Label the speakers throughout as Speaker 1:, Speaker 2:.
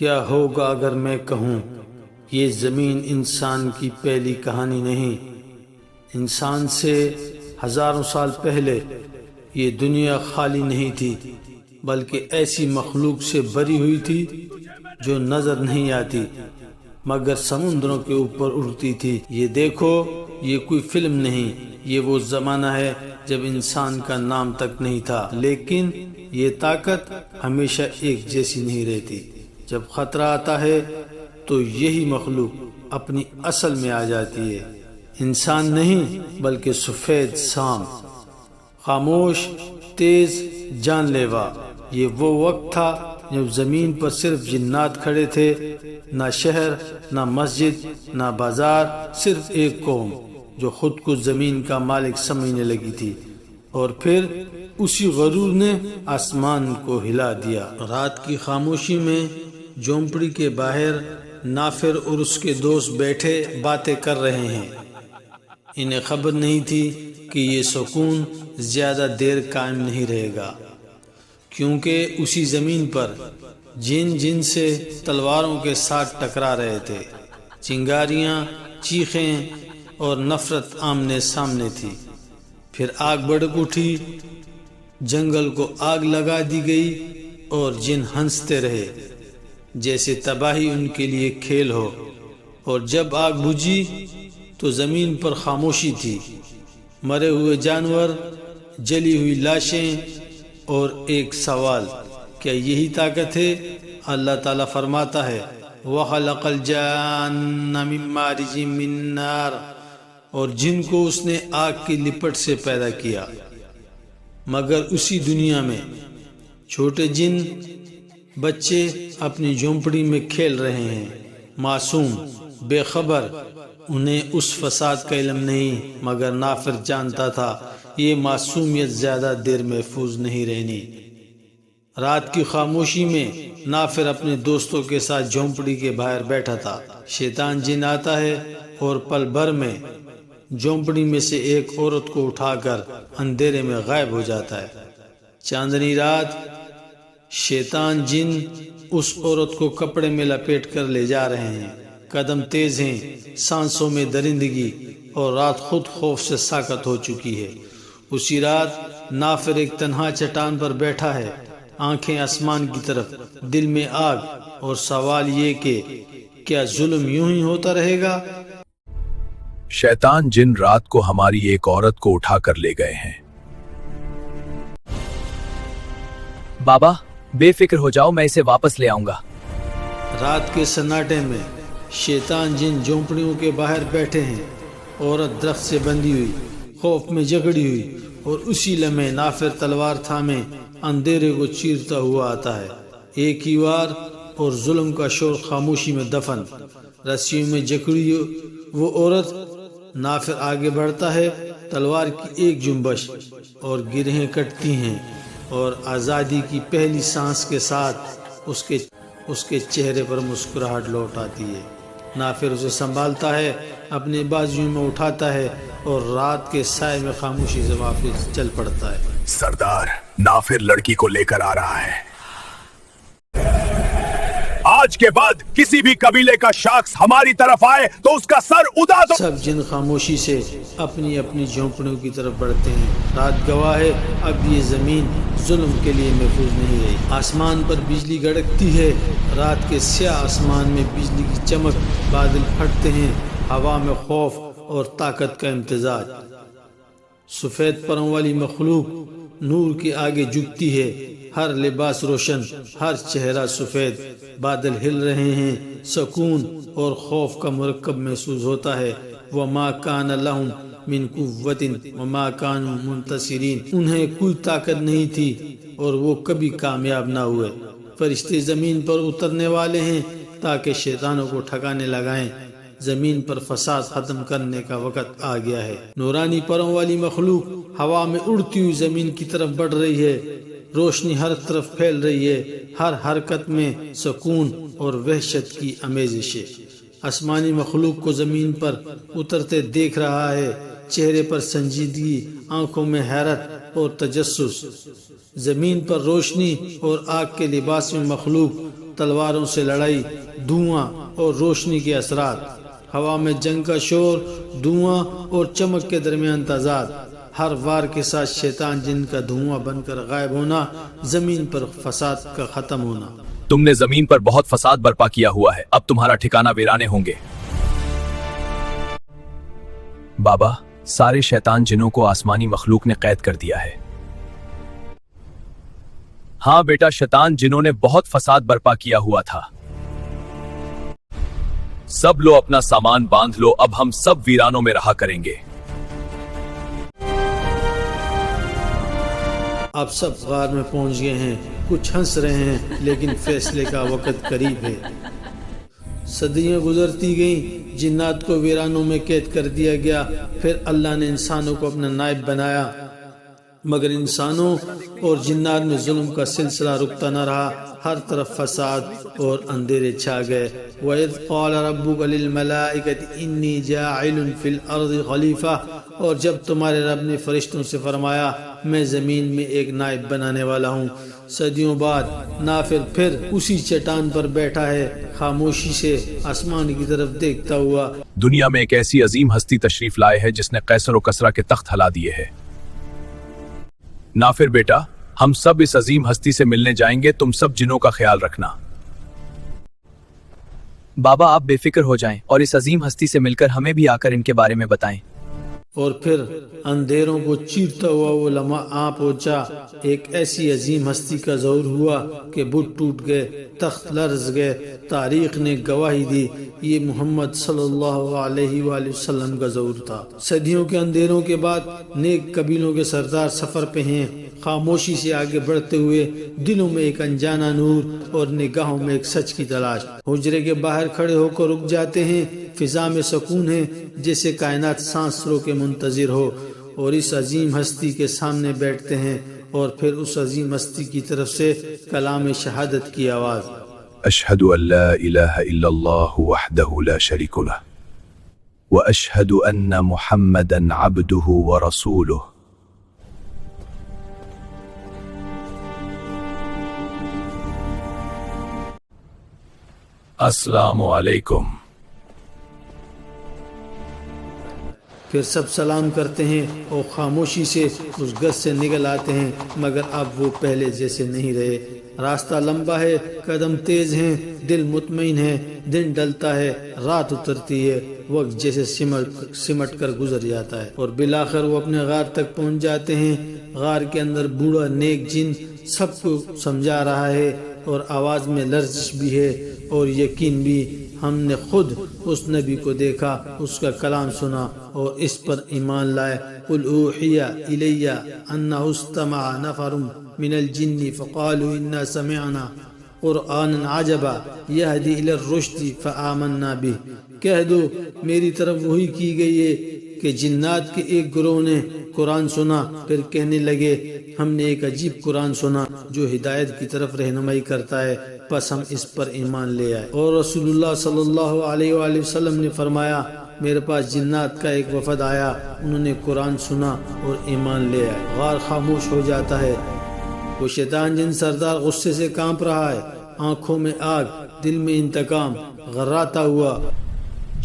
Speaker 1: کیا ہوگا اگر میں کہوں یہ زمین انسان کی پہلی کہانی نہیں؟ انسان سے ہزاروں سال پہلے یہ دنیا خالی نہیں تھی، بلکہ ایسی مخلوق سے بھری ہوئی تھی جو نظر نہیں آتی مگر سمندروں کے اوپر اڑتی تھی۔ یہ دیکھو، یہ کوئی فلم نہیں، یہ وہ زمانہ ہے جب انسان کا نام تک نہیں تھا، لیکن یہ طاقت ہمیشہ ایک جیسی نہیں رہتی۔ جب خطرہ آتا ہے تو یہی مخلوق اپنی اصل میں آ جاتی ہے، انسان نہیں بلکہ سفید سانپ، خاموش، تیز، جان لیوا۔ یہ وہ وقت تھا جب زمین پر صرف جنات کھڑے تھے، نہ شہر، نہ مسجد، نہ بازار، صرف ایک قوم جو خود کو زمین کا مالک سمجھنے لگی تھی، اور پھر اسی غرور نے آسمان کو ہلا دیا۔ رات کی خاموشی میں جھونپڑی کے باہر نافر اور اس کے دوست بیٹھے باتیں کر رہے ہیں۔ انہیں خبر نہیں تھی کہ یہ سکون زیادہ دیر قائم نہیں رہے گا، کیونکہ اسی زمین پر جن سے تلواروں کے ساتھ ٹکرا رہے تھے، چنگاریاں، چیخیں اور نفرت آمنے سامنے تھی۔ پھر آگ بھڑک اٹھی، جنگل کو آگ لگا دی گئی اور جن ہنستے رہے جیسے تباہی ان کے لیے کھیل ہو، اور جب آگ بجھی تو زمین پر خاموشی تھی، مرے ہوئے جانور، جلی ہوئی لاشیں اور ایک سوال، کیا یہی طاقت ہے؟ اللہ تعالیٰ فرماتا ہے وَخَلَقَ الْجَانَّ مِن مَارِجٍ مِّن نَارٍ، اور جن کو اس نے آگ کی لپٹ سے پیدا کیا۔ مگر اسی دنیا میں چھوٹے جن بچے اپنی جھونپڑی میں کھیل رہے ہیں، معصوم، بے خبر، انہیں اس فساد کا علم نہیں، مگر نافر جانتا تھا یہ معصومیت زیادہ دیر محفوظ نہیں رہنی۔ رات کی خاموشی میں نافر اپنے دوستوں کے ساتھ جھونپڑی کے باہر بیٹھا تھا۔ شیطان جن آتا ہے اور پل بھر میں جھونپڑی میں سے ایک عورت کو اٹھا کر اندھیرے میں غائب ہو جاتا ہے۔ چاندنی رات شیطان جن اس عورت کو کپڑے میں لپیٹ کر لے جا رہے ہیں، قدم تیز ہیں، سانسوں میں درندگی، اور رات خود خوف سے ساکت ہو چکی ہے۔ اسی رات نافر ایک تنہا چٹان پر بیٹھا ہے، آنکھیں آسمان کی طرف، دل میں آگ، اور سوال یہ کہ کیا ظلم یوں ہی ہوتا رہے گا؟
Speaker 2: شیطان جن رات کو ہماری ایک عورت کو اٹھا کر لے گئے ہیں۔
Speaker 3: بابا بے فکر ہو جاؤ، میں اسے واپس لے آؤں گا۔
Speaker 1: رات کے سناٹے میں شیطان جن جھونپڑیوں کے باہر بیٹھے ہیں، عورت درخت سے بندھی ہوئی، خوف میں جگڑی ہوئی، اور اسی لمحے نافر تلوار تھامے اندھیرے کو چیرتا ہوا آتا ہے۔ ایک ہی وار اور ظلم کا شور خاموشی میں دفن، رسیوں میں جکڑی وہ عورت۔ نافر آگے بڑھتا ہے، تلوار کی ایک جنبش اور گرہیں کٹتی ہیں، اور آزادی کی پہلی سانس کے ساتھ اس کے چہرے پر مسکراہٹ لوٹ آتی ہے۔ نافر اسے سنبھالتا ہے، اپنے بازوؤں میں اٹھاتا ہے، اور رات کے سائے میں خاموشی سے واپس چل پڑتا ہے۔
Speaker 2: سردار، نافر لڑکی کو لے کر آ رہا ہے۔ آج کے بعد کسی بھی قبیلے کا شخص ہماری طرف آئے تو اس کا سر ادا دو۔
Speaker 1: سب جن خاموشی سے اپنی اپنی جھونپڑیوں کی طرف بڑھتے ہیں۔ رات گواہ ہے، اب یہ زمین ظلم کے لیے محفوظ نہیں رہی۔ آسمان پر بجلی گڑکتی ہے، رات کے سیاہ آسمان میں بجلی کی چمک، بادل پھٹتے ہیں، ہوا میں خوف اور طاقت کا امتزاج۔ سفید پروں والی مخلوق نور کے آگے جھکتی ہے، ہر لباس روشن، ہر چہرہ سفید۔ بادل ہل رہے ہیں، سکون اور خوف کا مرکب محسوس ہوتا ہے۔ وَمَا كَانَ لَهُم مِّن قُوَّةٍ وَمَا كَانُوا مُنتَصِرِينَ، انہیں کوئی طاقت نہیں تھی اور وہ کبھی کامیاب نہ ہوئے۔ فرشتے زمین پر اترنے والے ہیں تاکہ شیطانوں کو ٹھکانے لگائیں۔ زمین پر فساد ختم کرنے کا وقت آ گیا ہے۔ نورانی پروں والی مخلوق ہوا میں اڑتی ہوئی زمین کی طرف بڑھ رہی ہے، روشنی ہر طرف پھیل رہی ہے، ہر حرکت میں سکون اور وحشت کی آمیزش ہے۔ آسمانی مخلوق کو زمین پر اترتے دیکھ رہا ہے، چہرے پر سنجیدگی، آنکھوں میں حیرت اور تجسس۔ زمین پر روشنی اور آگ کے لباس میں مخلوق تلواروں سے لڑائی، دھواں اور روشنی کے اثرات، ہوا میں جنگ کا شور، دھواں اور چمک کے درمیان تضاد، ہر وار کے ساتھ شیطان جن کا دھواں بن کر غائب ہونا، زمین پر فساد کا ختم ہونا۔
Speaker 3: تم نے زمین پر بہت فساد برپا کیا ہوا ہے، اب تمہارا ٹھکانہ ویرانے ہوں گے۔ بابا، سارے شیطان جنوں کو آسمانی مخلوق نے قید کر دیا ہے۔ ہاں بیٹا، شیطان جنوں نے بہت فساد برپا کیا ہوا تھا۔ سب لو اپنا سامان باندھ لو، اب ہم سب ویرانوں میں رہا کریں گے۔
Speaker 1: اب سب غار میں پہنچ گئے ہیں، کچھ ہنس رہے ہیں لیکن فیصلے کا وقت قریب ہے۔ صدیاں گزرتی گئیں، جنات کو ویرانوں میں قید کر دیا گیا، پھر اللہ نے انسانوں کو اپنا نائب بنایا، مگر انسانوں اور جنات میں ظلم کا سلسلہ رکتا نہ رہا، ہر طرف فساد اور اندھیرے چھا گئے۔ وَإِذْ قَالَ رَبُّكَ لِلْمَلَائِكَةِ إِنِّي جَاعِلٌ فِي الْأَرْضِ خَلِيفَةً، اور جب تمہارے رب نے فرشتوں سے فرمایا میں زمین میں ایک نائب بنانے والا ہوں۔ صدیوں بعد نافر پھر اسی چٹان پر بیٹھا ہے، خاموشی سے آسمان کی طرف دیکھتا ہوا۔
Speaker 3: دنیا میں ایک ایسی عظیم ہستی تشریف لائے ہے جس نے قیصر و کسریٰ کے تخت ہلا دیے ہیں۔ نافر بیٹا، ہم سب اس عظیم ہستی سے ملنے جائیں گے، تم سب جنوں کا خیال رکھنا۔ بابا، آپ بے فکر ہو جائیں اور اس عظیم ہستی سے مل کر ہمیں بھی آ کر ان کے بارے میں بتائیں۔
Speaker 1: اور پھر اندھیروں کو چیرتا ہوا وہ لمحہ آ پہنچا، ایک ایسی عظیم ہستی کا ظہور ہوا کہ بت ٹوٹ گئے، تخت لرز گئے، تاریخ نے گواہی دی یہ محمد صلی اللہ علیہ وآلہ وسلم کا ظہور تھا۔ صدیوں کے اندھیروں کے بعد نیک قبیلوں کے سردار سفر پہ ہیں، خاموشی سے آگے بڑھتے ہوئے، دلوں میں ایک انجانا نور اور نگاہوں میں ایک سچ کی تلاش۔ حجرے کے باہر کھڑے ہو کر رک جاتے ہیں، فضا میں سکون ہے جیسے کائنات سانس رو کے منتظر ہو، اور اس عظیم ہستی کے سامنے بیٹھتے ہیں، اور پھر اس عظیم ہستی کی طرف سے کلام شہادت کی آواز،
Speaker 2: اشہد ان لا الہ الا اللہ وحدہ لا شریک لہ واشہد ان محمدا عبدہ ورسولہ۔
Speaker 3: السلام علیکم۔
Speaker 1: پھر سب سلام کرتے ہیں اور خاموشی سے اس گھر سے نکل آتے ہیں، مگر اب وہ پہلے جیسے نہیں رہے۔ راستہ لمبا ہے، قدم تیز ہیں، دل مطمئن ہے، دن ڈلتا ہے، رات اترتی ہے، وقت جیسے سمٹ کر گزر جاتا ہے، اور بالآخر وہ اپنے غار تک پہنچ جاتے ہیں۔ غار کے اندر بوڑھا نیک جن سب کو سمجھا رہا ہے، اور آواز میں لرزش بھی ہے اور یقین بھی۔ ہم نے خود اس نبی کو دیکھا، اس کا کلام سنا اور اس پر ایمان لائے۔ قل اوحی الی انہ استمع نفر من الجن فقالوا انا سمعنا قرآنا عجبا یہدی الی الرشد فآمنا بہ۔ کہہ دو میری طرف وحی کی گئی ہے کہ جنات کے ایک گروہ نے قرآن سنا، پھر کہنے لگے ہم نے ایک عجیب قرآن سنا جو ہدایت کی طرف رہنمائی کرتا ہے، پس ہم اس پر ایمان لے آئے۔ اور رسول اللہ صلی اللہ علیہ وآلہ وسلم نے فرمایا میرے پاس جنات کا ایک وفد آیا، انہوں نے قرآن سنا اور ایمان لے آئے۔ غار خاموش ہو جاتا ہے، وہ شیطان جن سردار غصے سے کانپ رہا ہے، آنکھوں میں آگ، دل میں انتقام، غراتا ہوا،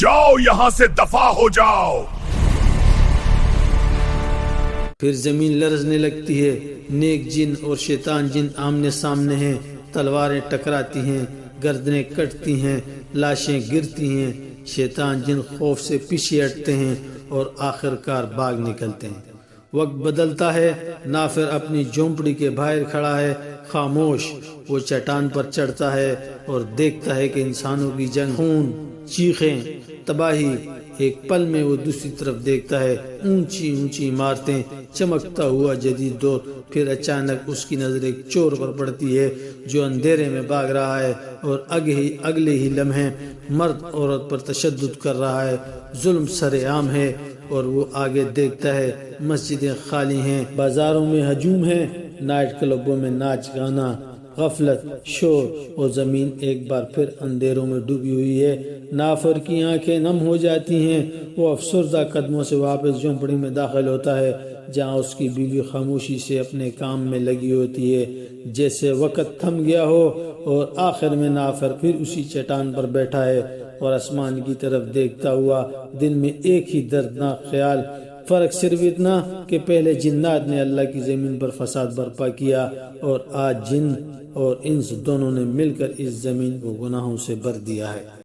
Speaker 2: جاؤ یہاں سے دفع ہو جاؤ۔
Speaker 1: پھر زمین لرزنے لگتی ہے، نیک جن اور شیطان جن آمنے سامنے ہیں، تلواریں ٹکراتی ہیں، گردنیں کٹتی ہیں، لاشیں گرتی ہیں، شیطان جن خوف سے پیچھے ہٹتے ہیں اور آخر کار بھاگ نکلتے ہیں۔ وقت بدلتا ہے، نافر اپنی جھونپڑی کے باہر کھڑا ہے، خاموش۔ وہ چٹان پر چڑھتا ہے اور دیکھتا ہے کہ انسانوں کی جنگ، خون، چیخیں، تباہی۔ ایک پل میں وہ دوسری طرف دیکھتا ہے، اونچی اونچی عمارتیں، چمکتا ہوا جدید دور۔ پھر اچانک اس کی نظر ایک چور پر پڑتی ہے جو اندھیرے میں بھاگ رہا ہے اور اگلے ہی لمحے مرد عورت پر تشدد کر رہا ہے۔ ظلم سر عام ہے اور وہ آگے دیکھتا ہے، مسجدیں خالی ہیں، بازاروں میں ہجوم ہے، نائٹ کلبوں میں ناچ گانا، غفلت، شور، اور زمین ایک بار پھر اندھیروں میں ڈوبی ہوئی ہے۔ نافر کی آنکھیں نم ہو جاتی ہیں، وہ افسردہ قدموں سے واپس جھونپڑی میں داخل ہوتا ہے۔ جہاں اس کی بیوی خاموشی سے اپنے کام میں لگی ہوتی ہے، جیسے وقت تھم گیا ہو، اور آخر میں نافر پھر اسی چٹان پر بیٹھا ہے اور آسمان کی طرف دیکھتا ہوا، دل میں ایک ہی دردناک خیال، فرق صرف اتنا کہ پہلے جنات نے اللہ کی زمین پر فساد برپا کیا، اور آج جن اور انس دونوں نے مل کر اس زمین کو گناہوں سے بھر دیا ہے۔